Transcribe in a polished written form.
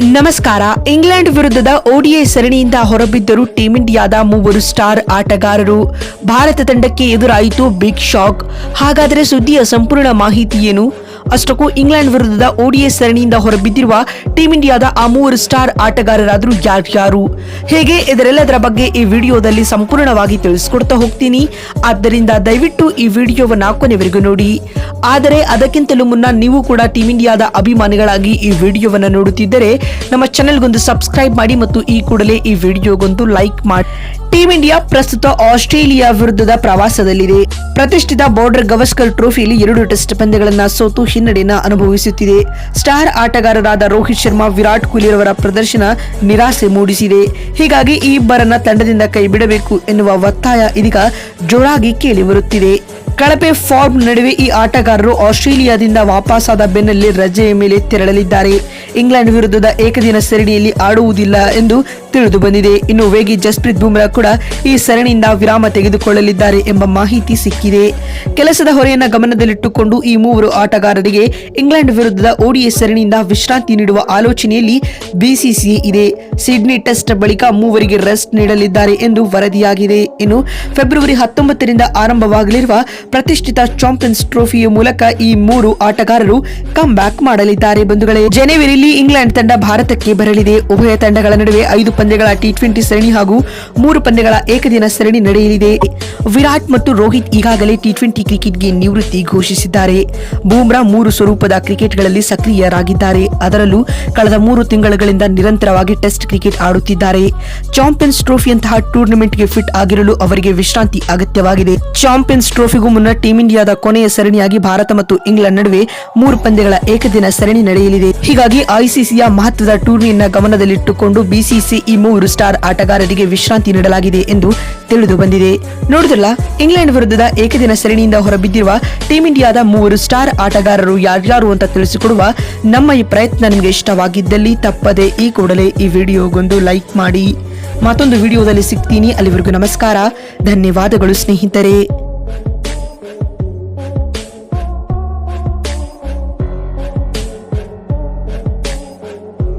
ನಮಸ್ಕಾರ. ಇಂಗ್ಲೆಂಡ್ ವಿರುದ್ಧದ ODI ಸರಣಿಯಿಂದ ಹೊರಬಿದ್ದರು team ಇಂಡಿಯಾದ ಮೂವರು ಸ್ಟಾರ್ ಆಟಗಾರರು. ಭಾರತ ತಂಡಕ್ಕೆ ಎದುರಾಯಿತು ಬಿಗ್ ಶಾಕ್. ಹಾಗಾದರೆ ಸುದ್ದಿಯ ಸಂಪೂರ್ಣ ಮಾಹಿತಿ ಏನು? ಅಷ್ಟಕ್ಕೂ ಇಂಗ್ಲೆಂಡ್ ವಿರುದ್ಧದ ಓಡಿಐ ಸರಣಿಯಿಂದ ಹೊರಬಿದ್ದಿರುವ ಟೀಂ ಇಂಡಿಯಾದ ಆ ಮೂವರು ಸ್ಟಾರ್ ಆಟಗಾರರಾದರೂ ಯಾರ್ಯಾರು, ಹೇಗೆ, ಇದರೆಲ್ಲದರ ಬಗ್ಗೆ ಈ ವಿಡಿಯೋದಲ್ಲಿ ಸಂಪೂರ್ಣವಾಗಿ ತಿಳಿಸ್ಕೊಡ್ತಾ ಹೋಗ್ತೀನಿ. ಆದ್ದರಿಂದ ದಯವಿಟ್ಟು ಈ ವಿಡಿಯೋವನ್ನ ಕೊನೆವರೆಗೂ ನೋಡಿ. ಆದರೆ ಅದಕ್ಕಿಂತಲೂ ಮುನ್ನ ನೀವು ಕೂಡ ಟೀಂ ಇಂಡಿಯಾದ ಅಭಿಮಾನಿಗಳಾಗಿ ಈ ವಿಡಿಯೋವನ್ನ ನೋಡುತ್ತಿದ್ದರೆ ನಮ್ಮ ಚಾನೆಲ್ಗೊಂದು ಸಬ್ಸ್ಕ್ರೈಬ್ ಮಾಡಿ ಮತ್ತು ಈ ಕೂಡಲೇ ಈ ವಿಡಿಯೋಗೊಂದು ಲೈಕ್ ಮಾಡಿ. ಟೀಂ ಇಂಡಿಯಾ ಪ್ರಸ್ತುತ ಆಸ್ಟ್ರೇಲಿಯಾ ವಿರುದ್ಧದ ಪ್ರವಾಸದಲ್ಲಿದೆ. ಪ್ರತಿಷ್ಠಿತ ಬಾರ್ಡರ್ ಗವಾಸ್ಕರ್ ಟ್ರೋಫಿಯಲ್ಲಿ 2 ಟೆಸ್ಟ್ ಪಂದ್ಯಗಳನ್ನು ಸೋತು ಹಿನ್ನಡೆಯನ್ನು ಅನುಭವಿಸುತ್ತಿದೆ. ಸ್ಟಾರ್ ಆಟಗಾರರಾದ ರೋಹಿತ್ ಶರ್ಮಾ, ವಿರಾಟ್ ಕೊಹ್ಲಿರವರ ಪ್ರದರ್ಶನ ನಿರಾಸೆ ಮೂಡಿಸಿದೆ. ಹೀಗಾಗಿ ಈ ಇಬ್ಬರನ್ನ ತಂಡದಿಂದ ಕೈ ಬಿಡಬೇಕು ಎನ್ನುವ ಒತ್ತಾಯ ಇದೀಗ ಜೋರಾಗಿ ಕೇಳಿ ಬರುತ್ತಿದೆ. ಕಳಪೆ ಫಾರ್ಮ್ ನಡುವೆ ಈ ಆಟಗಾರರು ಆಸ್ಟ್ರೇಲಿಯಾದಿಂದ ವಾಪಸ್ಸಾದ ಬೆನ್ನಲ್ಲೇ ರಜೆಯ ಮೇಲೆ ತೆರಳಲಿದ್ದಾರೆ. ಇಂಗ್ಲೆಂಡ್ ವಿರುದ್ಧದ ಏಕದಿನ ಸರಣಿಯಲ್ಲಿ ಆಡುವುದಿಲ್ಲ ಎಂದು ತಿಳಿದು ಬಂದಿದೆ. ಇನ್ನು ವೇಗಿ ಜಸ್ಪ್ರೀತ್ ಬುಮ್ರಾ ಕೂಡ ಈ ಸರಣಿಯಿಂದ ವಿರಾಮ ತೆಗೆದುಕೊಳ್ಳಲಿದ್ದಾರೆ ಎಂಬ ಮಾಹಿತಿ ಸಿಕ್ಕಿದೆ. ಕೆಲಸದ ಹೊರೆಯನ್ನು ಗಮನದಲ್ಲಿಟ್ಟುಕೊಂಡು ಈ ಮೂವರು ಆಟಗಾರರಿಗೆ ಇಂಗ್ಲೆಂಡ್ ವಿರುದ್ಧದ ಓಡಿಐ ಸರಣಿಯಿಂದ ವಿಶ್ರಾಂತಿ ನೀಡುವ ಆಲೋಚನೆಯಲ್ಲಿ ಬಿಸಿಸಿಐ ಇದೆ. ಸಿಡ್ನಿ ಟೆಸ್ಟ್ ಬಳಿಕ ಮೂವರಿಗೆ ರೆಸ್ಟ್ ನೀಡಲಿದ್ದಾರೆ ಎಂದು ವರದಿಯಾಗಿದೆ. ಇನ್ನು ಫೆಬ್ರವರಿ 19ರಿಂದ ಆರಂಭವಾಗಲಿರುವ ಪ್ರತಿಷ್ಠಿತ ಚಾಂಪಿಯನ್ಸ್ ಟ್ರೋಫಿಯ ಮೂಲಕ ಈ ಮೂರು ಆಟಗಾರರು ಕಮ್ ಬ್ಯಾಕ್ ಮಾಡಲಿದ್ದಾರೆ. ಬಂಧುಗಳೇ, ಜನವರಿಯಲ್ಲಿ ಇಂಗ್ಲೆಂಡ್ ತಂಡ ಭಾರತಕ್ಕೆ ಬರಲಿದೆ. ಉಭಯ ತಂಡಗಳ ನಡುವೆ 5 ಪಂದ್ಯಗಳ ಟಿ20 ಸರಣಿ ಹಾಗೂ 3 ಪಂದ್ಯಗಳ ಏಕದಿನ ಸರಣಿ ನಡೆಯಲಿದೆ. ವಿರಾಟ್ ಮತ್ತು ರೋಹಿತ್ ಈಗಾಗಲೇ ಟಿ20 ಕ್ರಿಕೆಟ್ಗೆ ನಿವೃತ್ತಿ ಘೋಷಿಸಿದ್ದಾರೆ. ಬೂಮ್ರಾ 3 ಸ್ವರೂಪದ ಕ್ರಿಕೆಟ್ಗಳಲ್ಲಿ ಸಕ್ರಿಯರಾಗಿದ್ದಾರೆ. ಅದರಲ್ಲೂ ಕಳೆದ 3 ತಿಂಗಳುಗಳಿಂದ ನಿರಂತರವಾಗಿ ಟೆಸ್ಟ್ ಕ್ರಿಕೆಟ್ ಆಡುತ್ತಿದ್ದಾರೆ. ಚಾಂಪಿಯನ್ಸ್ ಟ್ರೋಫಿಯಂತಹ ಟೂರ್ನಮೆಂಟ್ಗೆ ಫಿಟ್ ಆಗಿರಲು ಅವರಿಗೆ ವಿಶ್ರಾಂತಿ ಅಗತ್ಯವಾಗಿದೆ. ಚಾಂಪಿಯನ್ಸ್ ಟ್ರೋಫಿಗೂ ಮುನ್ನ ಟೀಂ ಇಂಡಿಯಾದ ಕೊನೆಯ ಸರಣಿಯಾಗಿ ಭಾರತ ಮತ್ತು ಇಂಗ್ಲೆಂಡ್ ನಡುವೆ 3 ಪಂದ್ಯಗಳ ಏಕದಿನ ಸರಣಿ ನಡೆಯಲಿದೆ. ಹೀಗಾಗಿ ಐಸಿಸಿಯ ಮಹತ್ವದ ಟೂರ್ನಿಯನ್ನ ಗಮನದಲ್ಲಿಟ್ಟುಕೊಂಡು ಬಿಸಿಸಿಐ ಈ ಮೂವರು ಸ್ಟಾರ್ ಆಟಗಾರರಿಗೆ ವಿಶ್ರಾಂತಿ ನೀಡಲಾಗಿದೆ ಎಂದು ತಿಳಿದು ಬಂದಿದೆ. ನೋಡಿದ್ರಲ್ಲ, ಇಂಗ್ಲೆಂಡ್ ವಿರುದ್ಧದ ಏಕದಿನ ಸರಣಿಯಿಂದ ಹೊರಬಿದ್ದಿರುವ ಟೀಂ ಇಂಡಿಯಾದ ಮೂವರು ಸ್ಟಾರ್ ಆಟಗಾರರು ಯಾರ್ಯಾರು ಅಂತ ತಿಳಿಸಿಕೊಡುವ ನಮ್ಮ ಈ ಪ್ರಯತ್ನ ನಿಮಗೆ ಇಷ್ಟವಾಗಿದ್ದಲ್ಲಿ ತಪ್ಪದೆ ಈ ಕೂಡಲೇ ಈ ವಿಡಿಯೋಗೊಂದು ಲೈಕ್ ಮಾಡಿ. ಮತ್ತೊಂದು ವಿಡಿಯೋದಲ್ಲಿ ಸಿಗ್ತೀನಿ. ಅಲ್ಲಿವರೆಗೂ ನಮಸ್ಕಾರ, ಧನ್ಯವಾದಗಳು ಸ್ನೇಹಿತರೆ.